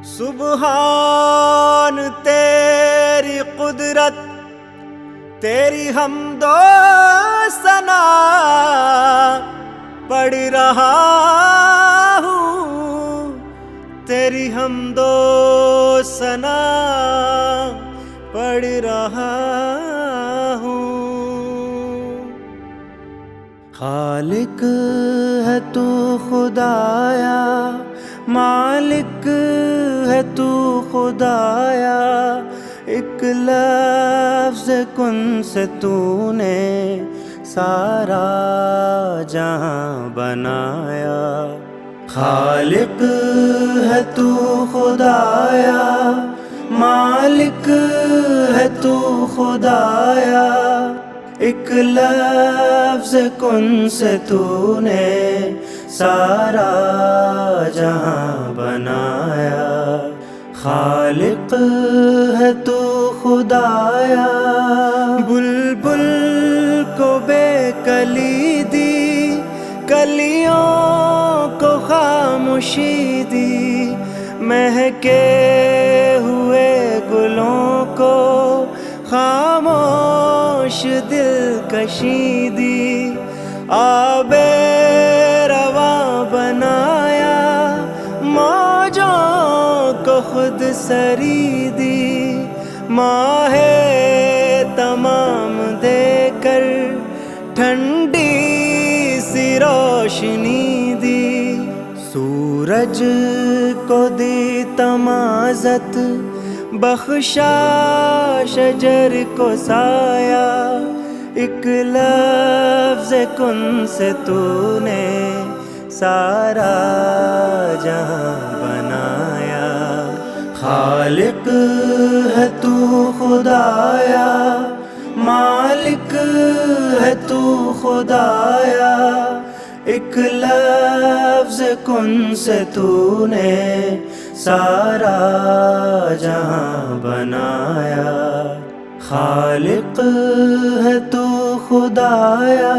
سبحان تیری قدرت، تیری حمد و ثنا پڑھ رہا ہوں، تیری حمد و ثنا پڑھ رہا ہوں۔ خالق ہے تو خدایا، مالک ہے تو خدایا، ایک لفظ کن سے تو نے سارا جہاں بنایا۔ خالق ہے تو خدایا، مالک ہے تو خدایا، ایک لفظ کن سے تو نے سارا جہاں بنایا۔ خالق ہے تو خدایا، بلبل کو بے کلی دی، کلیوں کو خاموشی دی، مہکے ہوئے گلوں کو خاموش دلکشی دی، آب رواں بنایا، موجوں کو خود سری دی، ماہ تمام دے کر ٹھنڈی سی روشنی دی، سورج کو دی تمازت، بخشا شجر کو سایہ، ایک لفظ کن سے تو نے سارا جہاں بنایا۔ خالق ہے تو خدایا، مالک ہے تو خدایا، ایک لفظ کن سے تو نے سارا جہاں بنایا۔ خالق ہے تو خدایا۔